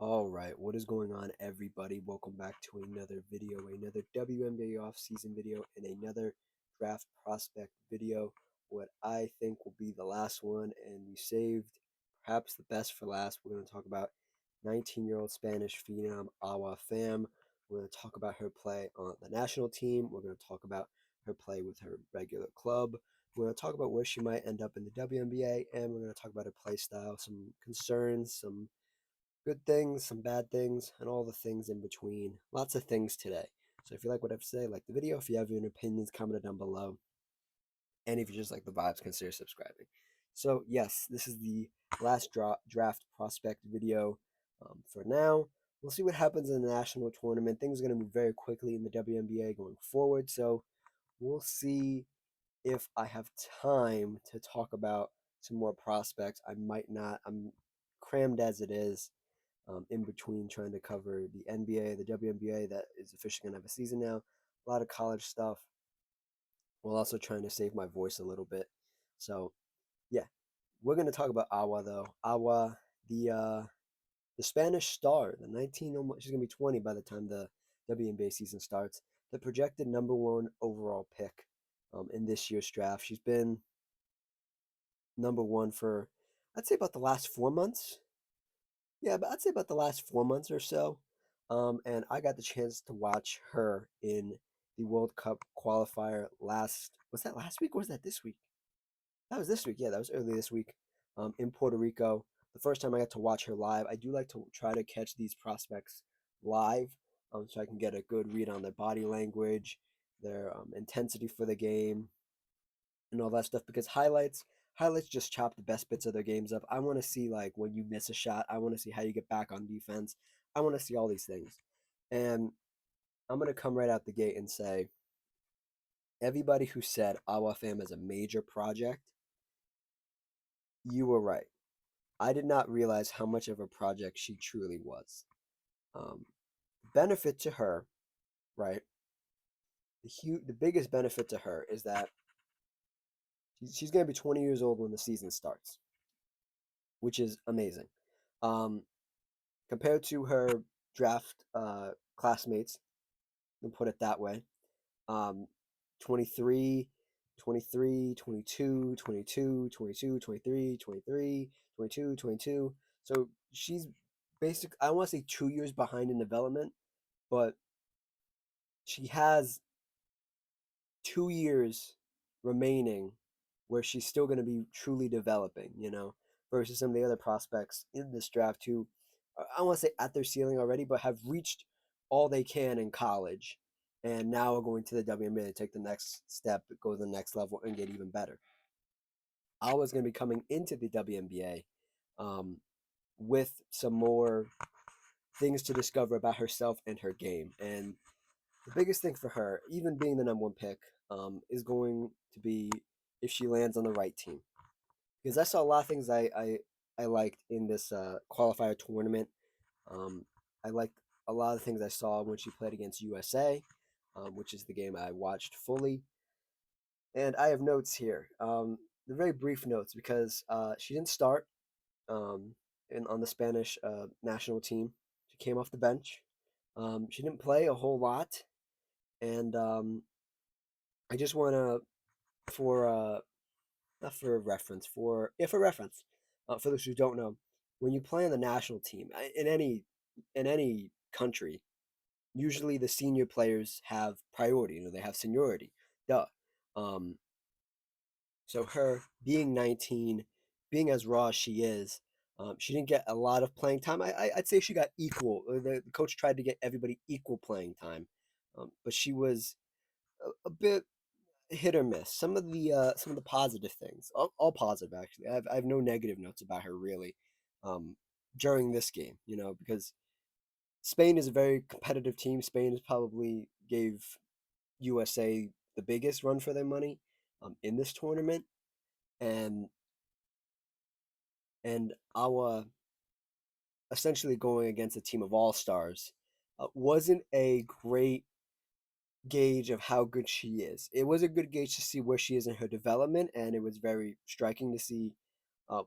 All right, what is going on, everybody? Welcome back to another video, another WNBA offseason video, and another draft prospect video. What I think will be the last one, and we saved perhaps the best for last. We're going to talk about 19-year-old Spanish phenom Awa Fam. We're going to talk about her play on the national team. We're going to talk about her play with her regular club. We're going to talk about where she might end up in the WNBA, and we're going to talk about her play style, some concerns, some good things, some bad things, and all the things in between. Lots of things today. So if you like what I have to say, like the video. If you have any opinions, comment it down below. And if you just like the vibes, consider subscribing. So yes, this is the last draft prospect video for now. We'll see what happens in the national tournament. Things are going to move very quickly in the WNBA going forward. So we'll see if I have time to talk about some more prospects. I might not. I'm crammed as it is in between trying to cover the NBA, the WNBA that is officially going to have a season now, a lot of college stuff, while also trying to save my voice a little bit. So, yeah, we're going to talk about Awa though. Awa, the Spanish star, the 19, she's going to be 20 by the time the WNBA season starts, the projected number one overall pick in this year's draft. She's been number one for, I'd say, about the last 4 months. Yeah, but I'd say about the last 4 months or so. And I got the chance to watch her in the World Cup qualifier was that last week or was that this week? That was this week. Yeah, that was early this week in Puerto Rico. The first time I got to watch her live. I do like to try to catch these prospects live so I can get a good read on their body language, their intensity for the game, and all that stuff because highlights just chop the best bits of their games up. I want to see like when you miss a shot. I want to see how you get back on defense. I want to see all these things. And I'm going to come right out the gate and say everybody who said Awa Fam is a major project, you were right. I did not realize how much of a project she truly was. Um, benefit to her, right? The biggest benefit to her is that she's going to be 20 years old when the season starts, which is amazing. Um, compared to her draft classmates, and put it that way. Um, 23, 23, 22, 22, 22, 23, 23, 22, 22. So she's I want to say 2 years behind in development, but she has 2 years remaining where she's still going to be truly developing, versus some of the other prospects in this draft who I want to say at their ceiling already, but have reached all they can in college and now are going to the WNBA to take the next step, go to the next level, and get even better. I was going to be coming into the WNBA with some more things to discover about herself and her game. And the biggest thing for her, even being the number one pick, is going to be if she lands on the right team. Because I saw a lot of things I liked in this qualifier tournament. I liked a lot of things I saw when she played against USA, which is the game I watched fully. And I have notes here. They're very brief notes because she didn't start um, on the Spanish national team. She came off the bench. She didn't play a whole lot. And I just want to, for not for reference, for reference, for those who don't know, when you play on the national team in any country, usually the senior players have priority. They have seniority. Duh. Um, so her being 19, being as raw as she is, she didn't get a lot of playing time. I'd say she got equal. The coach tried to get everybody equal playing time, but she was a bit hit or miss. Some of the positive things, all positive actually. I have no negative notes about her really, during this game. Because Spain is a very competitive team. Spain is probably gave USA the biggest run for their money, in this tournament, and Awa essentially going against a team of all stars wasn't a great gauge of how good she is. It was a good gauge to see where she is in her development, and it was very striking to see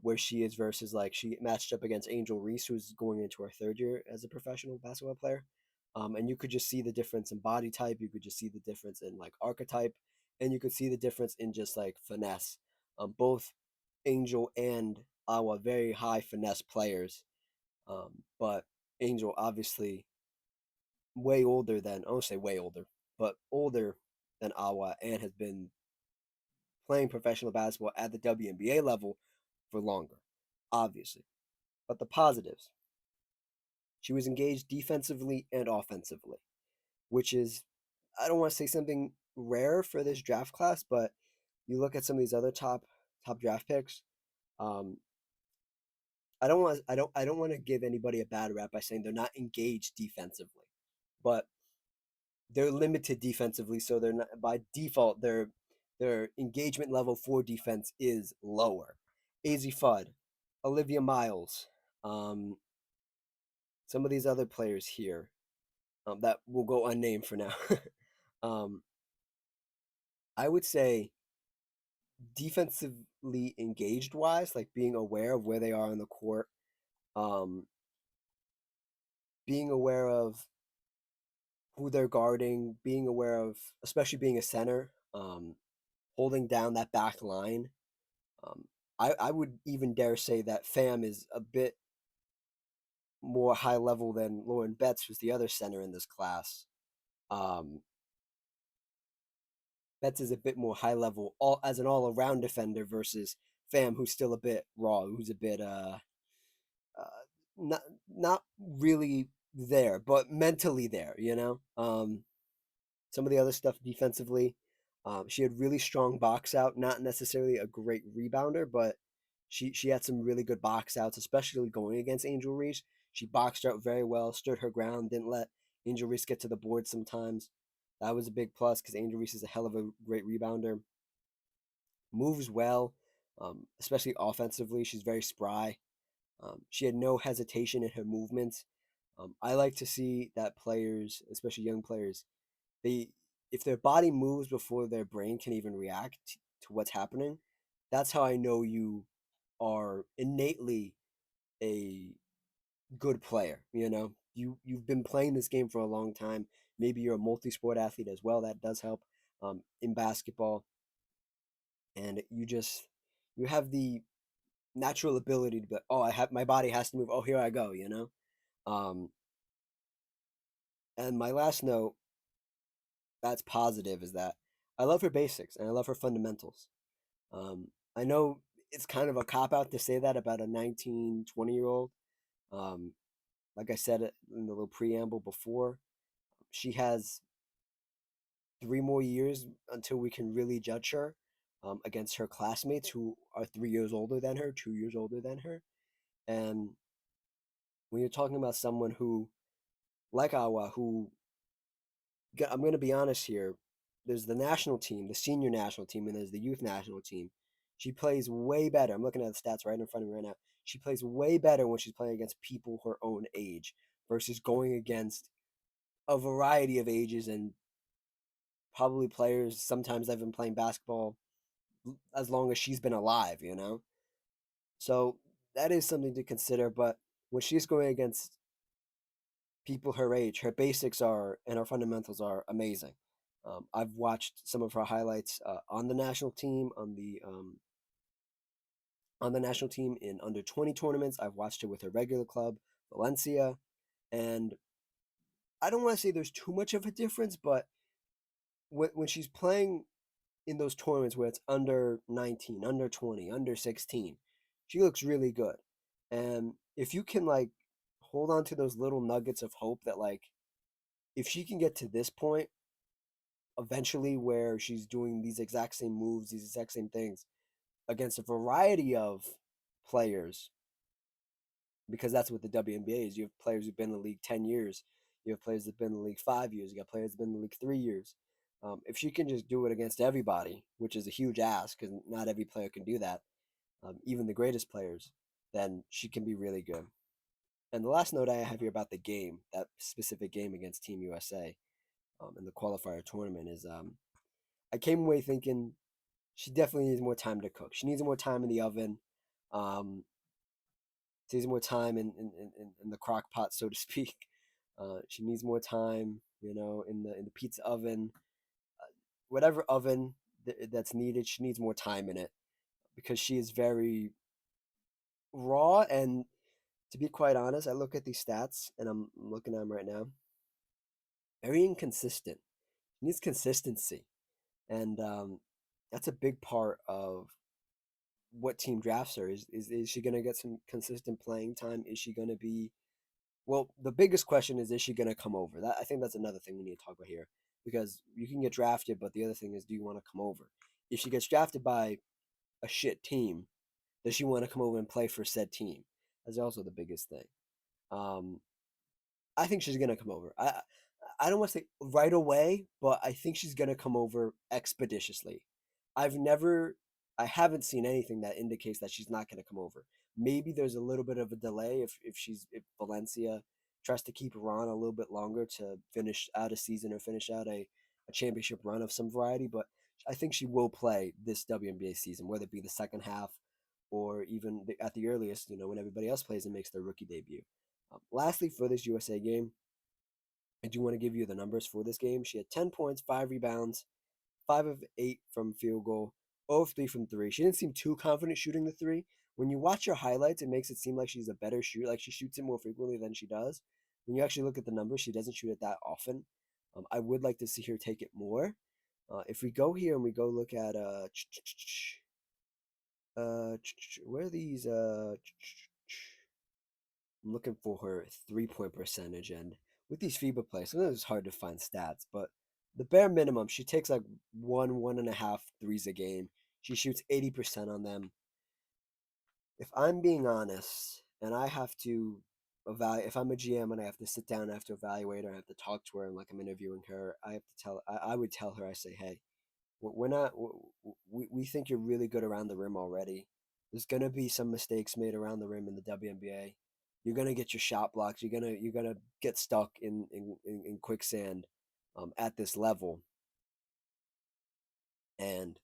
where she is versus like she matched up against Angel Reese, who's going into her third year as a professional basketball player. And you could just see the difference in body type. You could just see the difference in like archetype, and you could see the difference in just like finesse. Both Angel and Awa very high finesse players, but Angel obviously way older than I won't say way older, but older than Awa and has been playing professional basketball at the WNBA level for longer, obviously. But the positives, she was engaged defensively and offensively, which is, I don't want to say something rare for this draft class, but you look at some of these other top draft picks. Um, I don't want to give anybody a bad rap by saying they're not engaged defensively, but they're limited defensively, so they're not by default their engagement level for defense is lower. Az Fudd, Olivia Miles, um, some of these other players here that will go unnamed for now. um, I would say defensively engaged wise, like being aware of where they are on the court, um, being aware of who they're guarding, being aware of, especially being a center, holding down that back line. Um, I would even dare say that Fam is a bit more high level than Lauren Betts, who's the other center in this class. Um, Betts is a bit more high level all as an all around defender versus Fam, who's still a bit raw, who's a bit uh not not really there, but mentally there, you know. Some of the other stuff defensively, she had really strong box out, not necessarily a great rebounder, but she had some really good box outs, especially going against Angel Reese. She boxed out very well, stood her ground, didn't let Angel Reese get to the board sometimes. That was a big plus because Angel Reese is a hell of a great rebounder. Moves well, especially offensively. She's very spry. She had no hesitation in her movements. I like to see that players, especially young players, they if their body moves before their brain can even react to what's happening, that's how I know you are innately a good player. You know, you've been playing this game for a long time. Maybe you're a multi-sport athlete as well. That does help in basketball, and you have the natural ability to be like, oh, I have my body has to move. Oh, here I go. You know. Um, and my last note that's positive is that I love her basics and I love her fundamentals. I know it's kind of a cop out to say that about a 19, 20-year old. Um, like I said in the little preamble before, she has 3 more years until we can really judge her against her classmates who are 3 years older than her, 2 years older than her. And when you're talking about someone who, like Awa, who I'm going to be honest here. There's the national team, the senior national team, and there's the youth national team. She plays way better. I'm looking at the stats right in front of me right now. She plays way better when she's playing against people her own age versus going against a variety of ages and probably players sometimes they've been playing basketball as long as she's been alive, you know? So that is something to consider. But when she's going against people her age, her basics are and her fundamentals are amazing. I've watched some of her highlights on the national team, on the national team in under 20 tournaments. I've watched her with her regular club, Valencia, and I don't want to say there's too much of a difference, but when she's playing in those tournaments where it's under 19, under 20, under 16, she looks really good. And if you can like hold on to those little nuggets of hope that like if she can get to this point eventually where she's doing these exact same moves, these exact same things against a variety of players, because that's what the WNBA is. You have players who've been in the league 10 years, you have players that've been in the league 5 years, you got players that've been in the league 3 years. If she can just do it against everybody, which is a huge ask because not every player can do that, even the greatest players, then she can be really good. And the last note I have here about the game, that specific game against Team USA in the qualifier tournament, is I came away thinking she definitely needs more time to cook. She needs more time in the oven. Um, she needs more time in the crock pot, so to speak. She needs more time, in the pizza oven, whatever oven that's needed. She needs more time in it because she is very raw. And to be quite honest, I look at these stats and I'm looking at them right now. Very inconsistent. She needs consistency, and that's a big part of what team drafts her. Is she going to get some consistent playing time? Is she going to be Well, the biggest question is she going to come over? That I think that's another thing we need to talk about here because you can get drafted, but the other thing is, do you want to come over? If she gets drafted by a shit team, does she want to come over and play for said team? That's also the biggest thing. Um, I think she's gonna come over. I don't want to say right away, but I think she's gonna come over expeditiously. I've never I haven't seen anything that indicates that she's not gonna come over. Maybe there's a little bit of a delay if Valencia tries to keep her on a little bit longer to finish out a season or finish out a championship run of some variety, but I think she will play this WNBA season, whether it be the second half or even at the earliest, when everybody else plays and makes their rookie debut. Lastly, for this USA game, I do want to give you the numbers for this game. She had 10 points, 5 rebounds, 5 of 8 from field goal, 0 of 3 from three. She didn't seem too confident shooting the three. When you watch her highlights, it makes it seem like she's a better shooter, like she shoots it more frequently than she does. When you actually look at the numbers, she doesn't shoot it that often. I would like to see her take it more. If we go here and we go look at where are these I'm looking for her 3-point percentage, and with these FIBA plays, sometimes it's hard to find stats, but the bare minimum, she takes like 1.5 threes a game. She shoots 80% on them. If I'm being honest, and I have to evaluate, if I'm a GM and I have to sit down, I have to evaluate her, I have to talk to her, and like I'm interviewing her, I have to I would tell her, I say, hey, we're not, we think you're really good around the rim already. There's gonna be some mistakes made around the rim in the WNBA. You're gonna get your shot blocked. You're gonna get stuck in quicksand at this level, and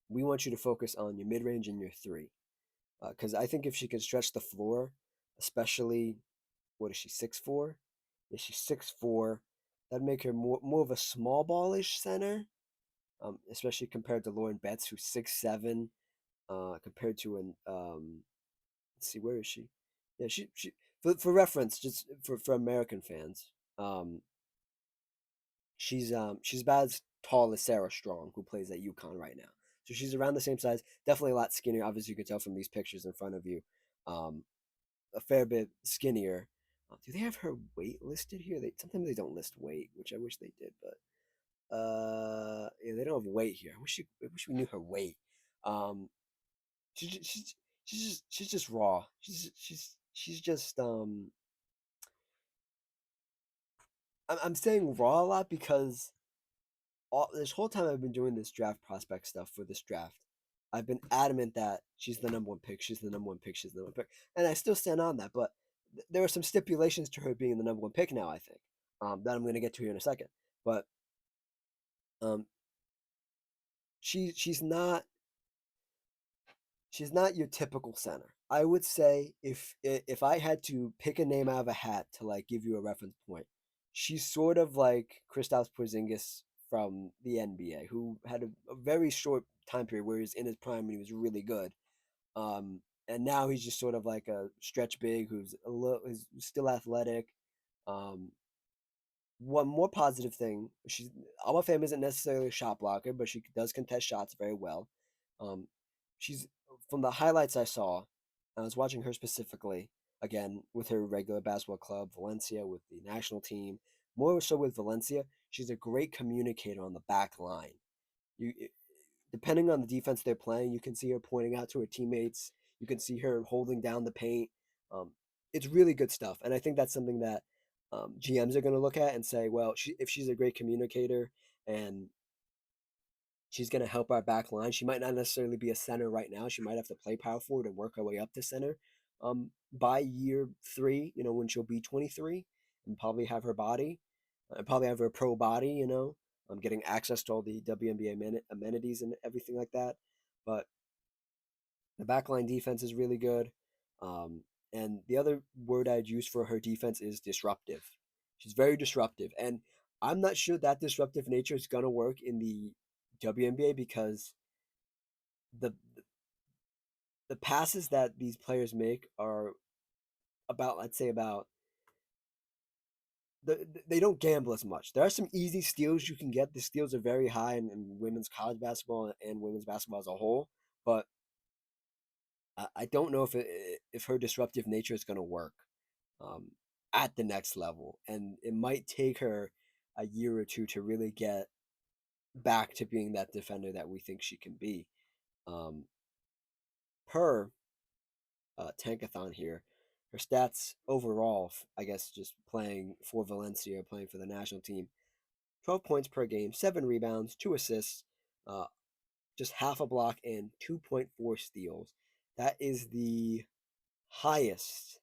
we want you to focus on your mid range and your three. Because I think if she can stretch the floor, especially what is she 6'4"? Is she 6'4"? That'd make her more of a small ballish center, especially compared to Lauren Betts, who's 6'7". Compared to an let's see, where is she? Yeah, she for reference, just for American fans, um, she's about as tall as Sarah Strong, who plays at UConn right now. So she's around the same size, definitely a lot skinnier. Obviously, you can tell from these pictures in front of you, um, a fair bit skinnier. Do they have her weight listed here? They sometimes they don't list weight, which I wish they did, but yeah, they don't have weight here. I wish we knew her weight. Um, she's she's just raw. She's just I'm saying raw a lot because this whole time I've been doing this draft prospect stuff for this draft, I've been adamant that she's the number one pick. She's the number one pick. She's the number one pick, and I still stand on that. But there are some stipulations to her being the number one pick now. I think that I'm going to get to here in a second. But um, she's not your typical center. I would say if I had to pick a name out of a hat to like give you a reference point, she's sort of like Kristaps Porzingis from the NBA, who had a very short time period where he was in his prime and he was really good. And now he's just sort of like a stretch big who's is still athletic. Um, One more positive thing, Awa Fam isn't necessarily a shot blocker, but she does contest shots very well. Um, she's From the highlights I saw, I was watching her specifically again with her regular basketball club, Valencia, with the national team. More so with Valencia, she's a great communicator on the back line. You Depending on the defense they're playing, you can see her pointing out to her teammates. You can see her holding down the paint. Um, it's really good stuff, and I think that's something that GMs are going to look at and say, well, if she's a great communicator and she's going to help our back line, she might not necessarily be a center right now. She might have to play power forward and work her way up to center. By year 3, when she'll be 23 and probably have her body, and probably have her pro body, getting access to all the WNBA amenities and everything like that. But The backline defense is really good. Um, and the other word I'd use for her defense is disruptive. She's very disruptive. And I'm not sure that disruptive nature is going to work in the WNBA because the the passes that these players make are about, let's say, about they don't gamble as much. There are some easy steals you can get. The steals are very high in women's college basketball and women's basketball as a whole, but I don't know if her disruptive nature is going to work um, at the next level, and it might take her a year or two to really get back to being that defender that we think she can be. Um, per Tankathon here, her stats overall, I guess, just playing for Valencia, playing for the national team, 12 points per game, 7 rebounds, 2 assists, uh, just half a block, and 2.4 steals. That is the highest,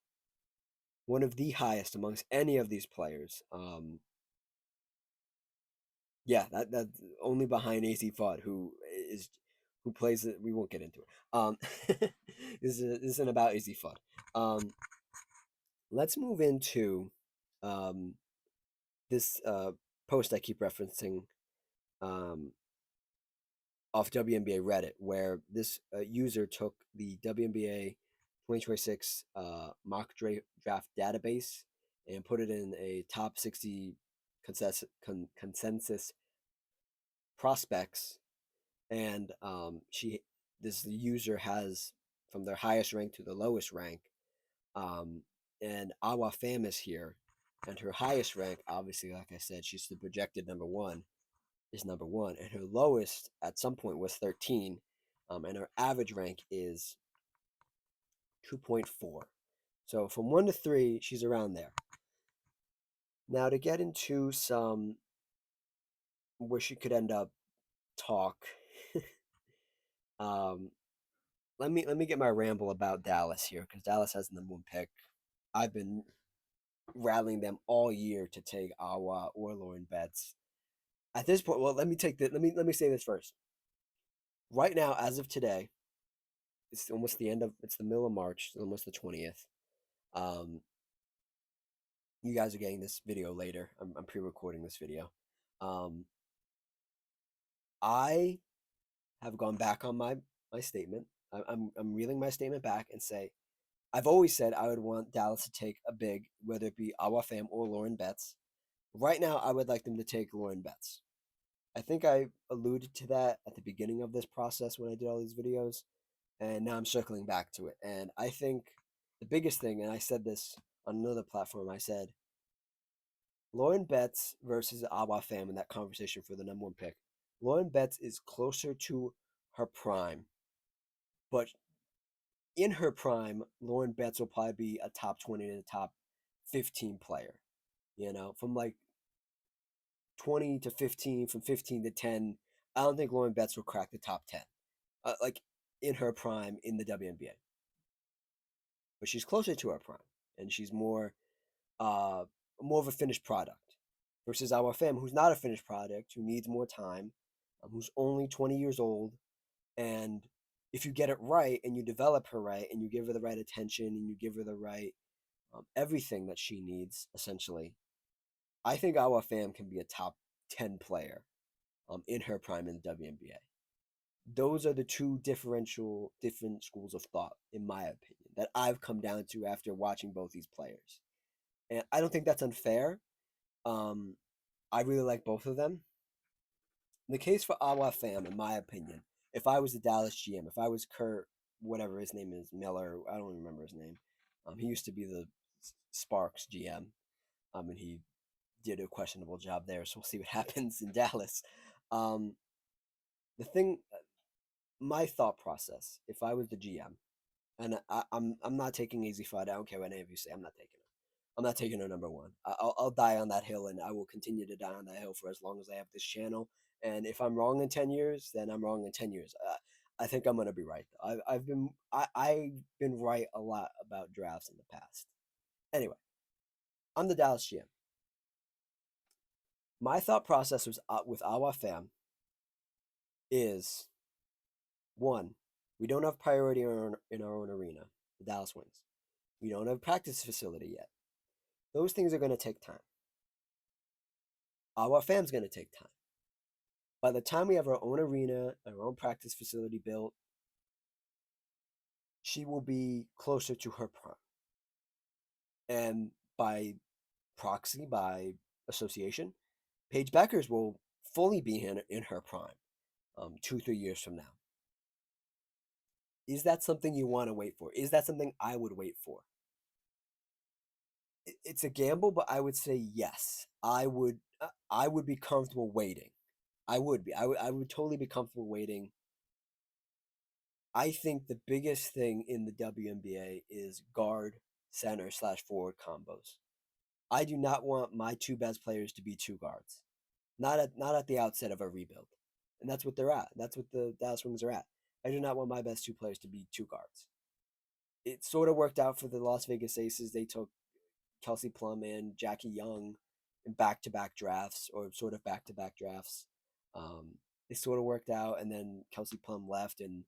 one of the highest amongst any of these players. Yeah, that only behind AC Fudd, is who plays it. We won't get into it. This isn't about AC Fudd. Let's move into um this post I keep referencing um off WNBA Reddit, where this user took the WNBA 2026 draft database and put it in a top 60 consensus prospects, and this user has from their highest rank to the lowest rank, um, and Awa Fam is here, and her highest rank, obviously, like I said, she's the projected number one, is number one, and her lowest at some point was 13, and her average rank is 2.4. So from 1 to 3, she's around there. Now to get into some where she could end up talk, um, let me get my ramble about Dallas here because Dallas has the number one pick. I've been rallying them all year to take Awa or Lauren Betts. At this point, well, let me take that. Let me say this first. Right now, as of today, it's almost the end of it's the middle of March, almost the 20th. Um, you guys are getting this video later. I'm pre-recording this video. Um, I have gone back on my statement. I'm reeling my statement back and say I've always said I would want Dallas to take a big, whether it be Awa Fam or Lauren Betts. Right now, I would like them to take Lauren Betts. I think I alluded to that at the beginning of this process when I did all these videos, and now I'm circling back to it. And I think the biggest thing, and I said this on another platform, I said Lauren Betts versus Awa Fam in that conversation for the number one pick. Lauren Betts is closer to her prime, but in her prime, Lauren Betts will probably be a top 20 to top 15 player. From like 20 to 15, from 15 to 10, I don't think Lauren Betts will crack the top 10, like in her prime in the WNBA. But she's closer to her prime, and she's uh, more of a finished product versus Awa Fam, who's not a finished product, who needs more time, who's only 20 years old. And if you get it right and you develop her right and you give her the right attention and you give her the right everything that she needs, essentially, I think Awa Fam can be a top 10 player in her prime in the WNBA. Those are the two different schools of thought, in my opinion, that I've come down to after watching both these players. And I don't think that's unfair. Um, I really like both of them. In the case for Awa Fam, in my opinion, if I was the Dallas GM, if I was Kurt, whatever his name is, Miller, I don't remember his name. He used to be the Sparks GM, and he did a questionable job there. So we'll see what happens in Dallas. Um, the thing, my thought process, if I was the GM, and I'm not taking easy fight. I don't care what any of you say. I'm not taking it. I'm not taking her number one. I'll die on that hill, and I will continue to die on that hill for as long as I have this channel. And if I'm wrong in 10 years, then I'm wrong in 10 years. I think I'm gonna be right. I've been right a lot about drafts in the past. Anyway, I'm the Dallas GM. My thought process was with Awa Fam is one. We don't have priority in our own arena, the Dallas Wings. We don't have a practice facility yet. Those things are going to take time. Awa Fam's going to take time. By the time we have our own arena, our own practice facility built, she will be closer to her prime. And by proxy, by association, Paige Beckers will fully be in her prime 2, 3 years from now. Is that something you want to wait for? Is that something I would wait for? It's a gamble, but I would say yes. I would be comfortable waiting. I would be. I would totally be comfortable waiting. I think the biggest thing in the WNBA is guard, center slash forward combos. I do not want my two best players to be two guards. Not at the outset of a rebuild. And that's what they're at. That's what the Dallas Wings are at. I do not want my best two players to be two guards. It sort of worked out for the Las Vegas Aces. They took Kelsey Plum and Jackie Young in back to back drafts, or sort of back to back drafts. It sort of worked out, and then Kelsey Plum left, and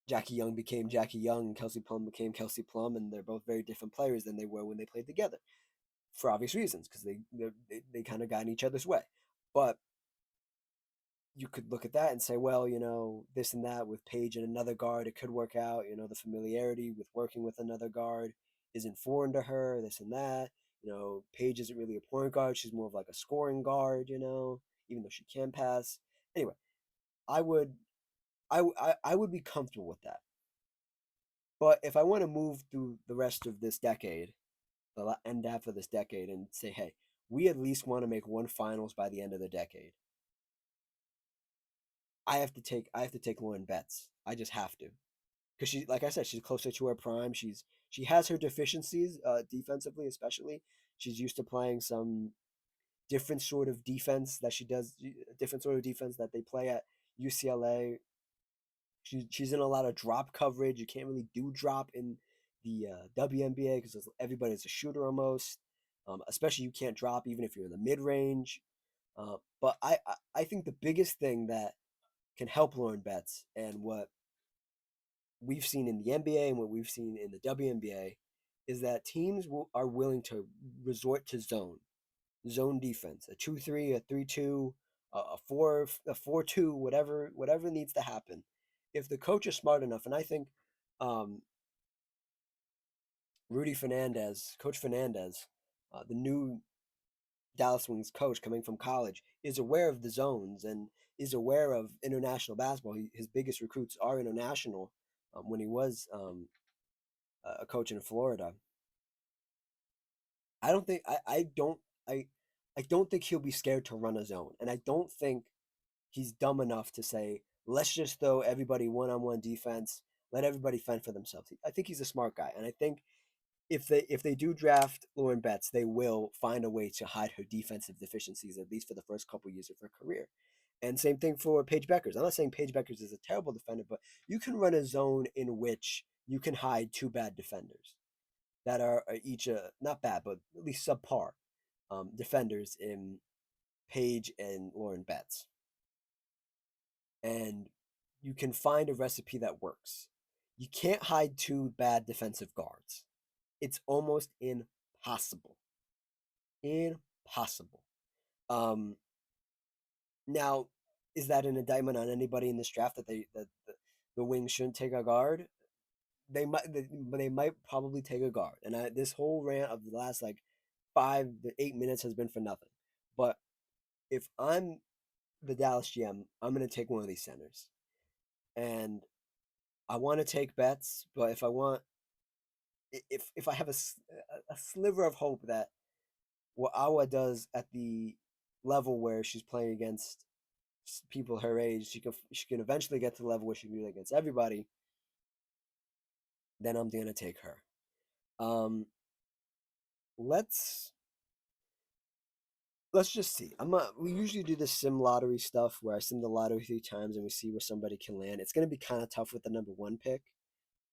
Jackie Young became Jackie Young, and Kelsey Plum became Kelsey Plum, and they're both very different players than they were when they played together, for obvious reasons, because they kind of got in each other's way. But you could look at that and say, well, this and that with Paige and another guard, it could work out. The familiarity with working with another guard isn't foreign to her, this and that. Paige isn't really a point guard. She's more of like a scoring guard, even though she can pass. Anyway, I would I would be comfortable with that. But if I want to move through the rest of this decade, the end half of this decade, and say, hey, we at least want to make one finals by the end of the decade, I have to take Lauren Betts. I just have to, because she, like I said, she's closer to her prime. She has her deficiencies, defensively especially. She's used to playing some different sort of defense that she does, different sort of defense that they play at UCLA. She's in a lot of drop coverage. You can't really do drop in the WNBA because everybody's a shooter almost. Especially you can't drop even if you're in the mid range. But I think the biggest thing that can help Lauren Betts, and what we've seen in the NBA and what we've seen in the WNBA, is that teams are willing to resort to zone defense, a 2-3, a 3-2, a 4-2, whatever needs to happen. If the coach is smart enough, and I think um, Coach Fernandez, the new Dallas Wings coach coming from college, is aware of the zones and is aware of international basketball. His biggest recruits are international. When he was a coach in Florida, I don't think I I don't think he'll be scared to run a zone, and I don't think he's dumb enough to say, let's just throw everybody one-on-one defense, let everybody fend for themselves. I think he's a smart guy, and I think if they do draft Lauren Betts, they will find a way to hide her defensive deficiencies, at least for the first couple years of her career. And same thing for Paige Beckers. I'm not saying Paige Beckers is a terrible defender, but you can run a zone in which you can hide two bad defenders that are each not bad, but at least subpar defenders in Paige and Lauren Betts. And you can find a recipe that works. You can't hide two bad defensive guards. It's almost impossible. Impossible. Um, Now, is that an indictment on anybody in this draft that the Wings shouldn't take a guard? They might probably take a guard. And this whole rant of the last like 5 to 8 minutes has been for nothing. But if I'm the Dallas GM, I'm gonna take one of these centers, and I want to take Betts. But if I have a sliver of hope that what Awa does at the level where she's playing against people her age, she can eventually get to the level where she can do it against everybody, then I'm gonna take her. Um, let's let's just see. We usually do this sim lottery stuff where I sim the lottery 3 times and we see where somebody can land. It's gonna be kind of tough with the number one pick.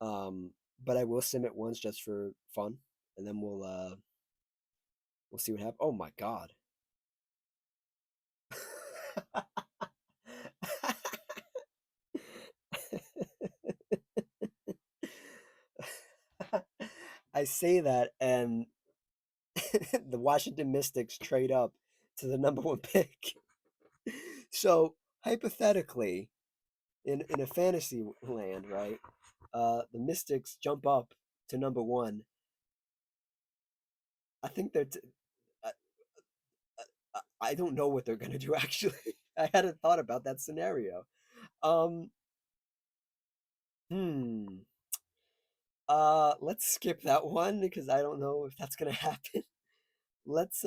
Um, but I will sim it once just for fun, and then we'll see what happens. Oh my god. I say that, and the Washington Mystics trade up to the number one pick. So hypothetically, in a fantasy land, right? The Mystics jump up to number one. I think I, I don't know what they're gonna do. Actually, I hadn't thought about that scenario. Um, hmm. Let's skip that one because I don't know if that's gonna happen. Let's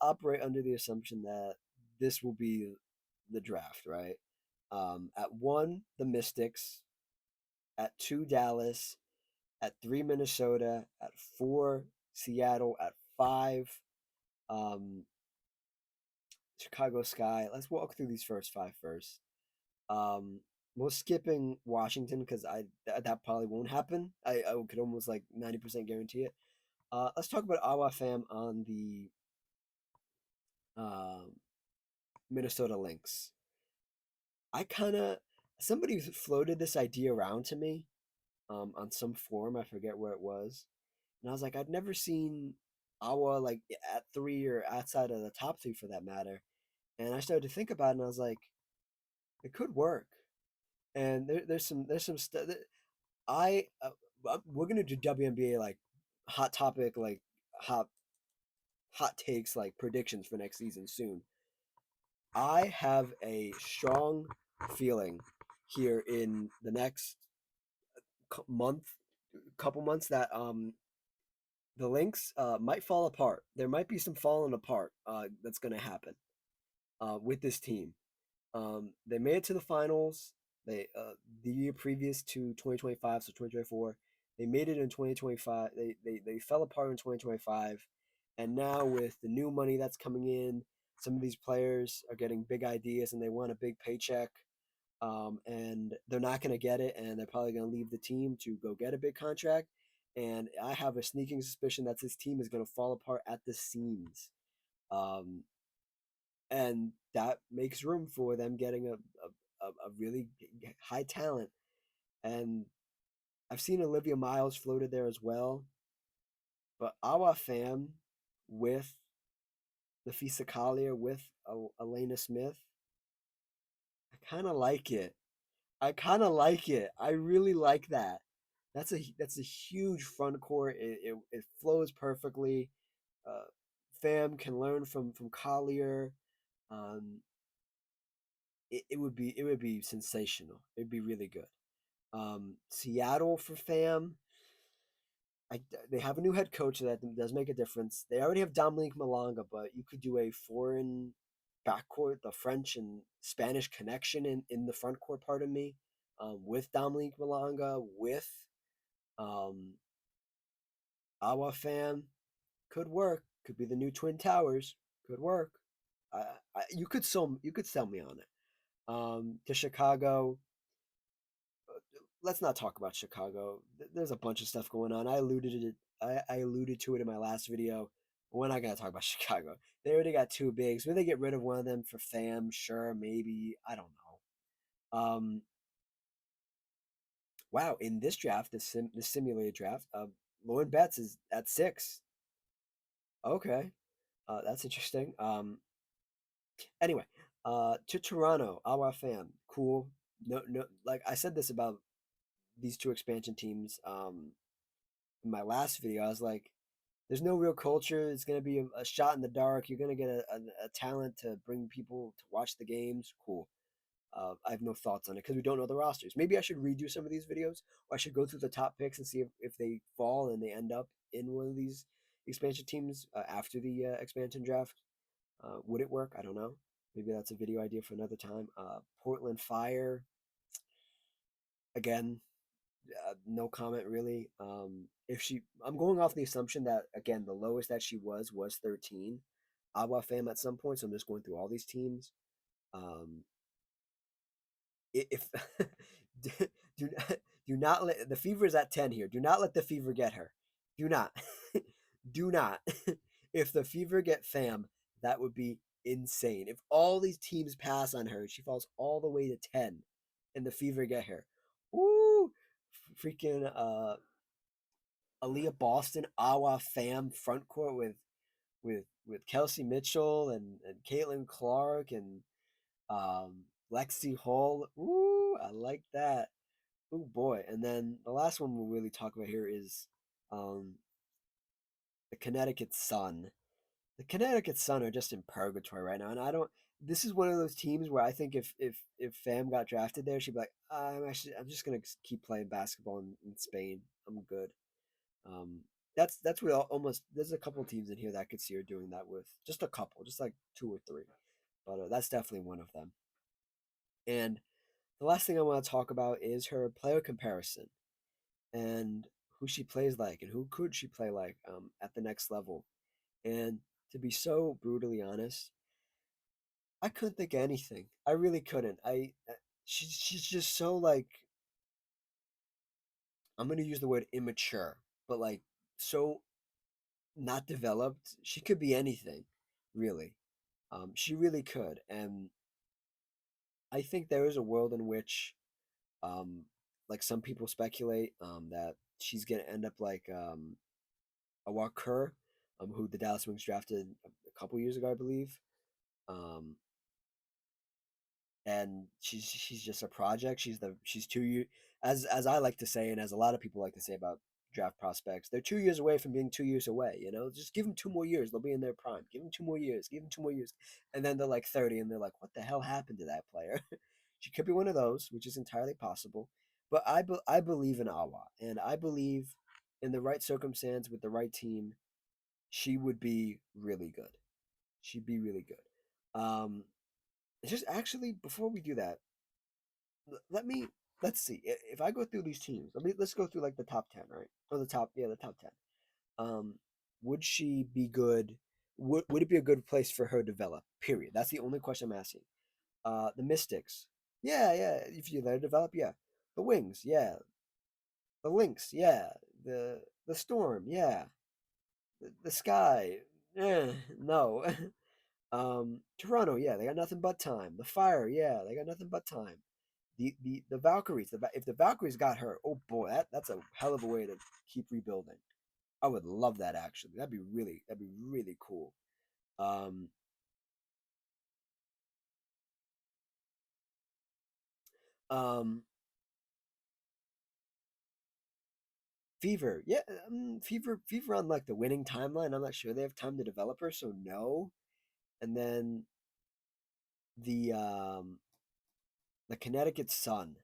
operate under the assumption that this will be the draft, right? At one, the Mystics. At two, Dallas. At three, Minnesota. At four, Seattle. At five, um, Chicago Sky. Let's walk through these first five first. Um, we're skipping Washington because that probably won't happen. I could almost like 90% guarantee it. Let's talk about Awa Fam on the um, Minnesota Lynx. I kind of somebody floated this idea around to me on some forum. I forget where it was, and I was like, I'd never seen Awa like at three or outside of the top three for that matter. And I started to think about it, and I was like, it could work. And there's some stuff that I we're gonna do WNBA like hot topic like hot hot takes like predictions for next season soon. I have a strong feeling here in the next month, couple months that the Lynx might fall apart. There might be some falling apart that's going to happen with this team. They made it to the finals. They the year previous to 2025, so 2024, they made it in 2025. They fell apart in 2025, and now with the new money that's coming in, some of these players are getting big ideas and they want a big paycheck. And they're not going to get it, and they're probably going to leave the team to go get a big contract. And I have a sneaking suspicion that this team is going to fall apart at the seams. Um, and that makes room for them getting a really high talent. And I've seen Olivia Miles floated there as well, but Awa Fam with the Fisa Collier with Elena Smith, I kind of like it. I kind of like it. I really like that. That's a huge front court. It flows perfectly. Uh, Fam can learn from Collier. Um, it would be sensational. It'd be really good. Seattle for Fam. They have a new head coach so that does make a difference. They already have Dominique Malanga, but you could do a foreign backcourt, the French and Spanish connection in the front court. Part of me, with Dominique Malanga, with um, Awa Fam, could work. Could be the new Twin Towers. Could work. You could sell me on it. To Chicago, let's not talk about Chicago. There's a bunch of stuff going on. I alluded to it in my last video. We're not gonna talk about Chicago. They already got two bigs. Will they get rid of one of them for Fam? Sure, maybe. I don't know. Wow, in this draft, the simulated draft, Lauren Betts is at 6. Okay, that's interesting. Anyway, to Toronto, Awa Fam, cool. No, no, like I said this about these two expansion teams. In my last video, I was like, there's no real culture. It's going to be a shot in the dark. You're going to get a talent to bring people to watch the games. Cool. I have no thoughts on it because we don't know the rosters. Maybe I should redo some of these videos, or I should go through the top picks and see if they fall and they end up in one of these expansion teams after the expansion draft. Would it work? I don't know. Maybe that's a video idea for another time. Portland Fire, again, no comment really. If she, I'm going off the assumption that again the lowest that she was 13. Awa Fam at some point, so I'm just going through all these teams. Um, if do do not let the fever is at 10 here. Do not let the fever get her. Do not, do not. If the fever get Fam, that would be insane. If all these teams pass on her, she falls all the way to 10, and the fever get her. Woo! Freaking Aaliyah Boston, Awa Fam front court with Kelsey Mitchell and Caitlin Clark and Lexi Hall. Ooh, I like that. Oh boy. And then the last one we'll really talk about here is um, the Connecticut Sun. The Connecticut Sun are just in purgatory right now, and I don't. This is one of those teams where I think if Fam got drafted there, she'd be like, I'm just gonna keep playing basketball in Spain. I'm good. Um, that's what almost. There's a couple teams in here that I could see her doing that with. Just a couple, just like two or three, but that's definitely one of them. And the last thing I want to talk about is her player comparison and who she plays like and who could she play like at the next level. And to be so brutally honest, I couldn't think of anything. I really couldn't. She's just so like, I'm gonna use the word immature, but like so not developed. She could be anything, really. She really could, and I think there is a world in which, um, like some people speculate, that she's gonna end up like Awa Kerr, who the Dallas Wings drafted a couple years ago, I believe. Um, and she's just a project. She's 2 years, as I like to say, and as a lot of people like to say about draft prospects, they're 2 years away from being 2 years away. You know, just give them 2 more years, they'll be in their prime. Give them 2 more years, give them 2 more years, and then they're like 30, and they're like, what the hell happened to that player? She could be one of those, which is entirely possible. But I believe in Awa, and I believe in the right circumstance with the right team, she would be really good. She'd be really good. Just actually, before we do that, let me let's see. If I go through these teams, let's go through like the top 10, right? Or the top 10. Um, would she be good? Would it be a good place for her to develop? Period. That's the only question I'm asking. The Mystics, yeah, yeah. If you let her develop, yeah. The Wings, yeah. The Lynx, yeah. The Storm, yeah. The Sky, no. Toronto, yeah, they got nothing but time. The Fire, yeah, they got nothing but time. The Valkyries, if the Valkyries got her, oh boy, that's a hell of a way to keep rebuilding. I would love that actually. That'd be really cool. Um, um, Fever, yeah, Fever on like the winning timeline. I'm not sure they have time to develop her, so no. And then the um the Connecticut Sun,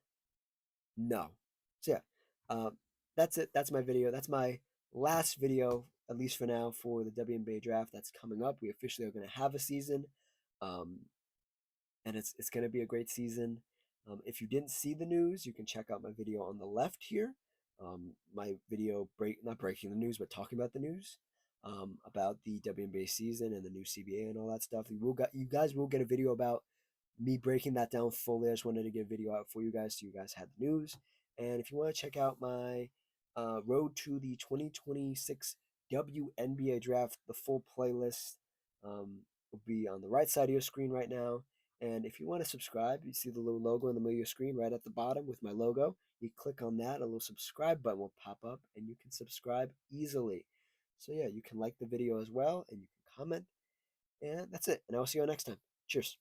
no. So yeah, that's it. That's my video. That's my last video, at least for now, for the WNBA draft that's coming up. We officially are going to have a season, um, and it's going to be a great season. If you didn't see the news, you can check out my video on the left here. My video not breaking the news, but talking about the news, about the WNBA season and the new CBA and all that stuff. You guys will get a video about me breaking that down fully. I just wanted to get a video out for you guys so you guys had the news. And if you want to check out my road to the 2026 WNBA draft, the full playlist will be on the right side of your screen right now. And if you want to subscribe, you see the little logo in the middle of your screen right at the bottom with my logo. You click on that, a little subscribe button will pop up, and you can subscribe easily. So yeah, you can like the video as well, and you can comment. And that's it. And I will see you all next time. Cheers.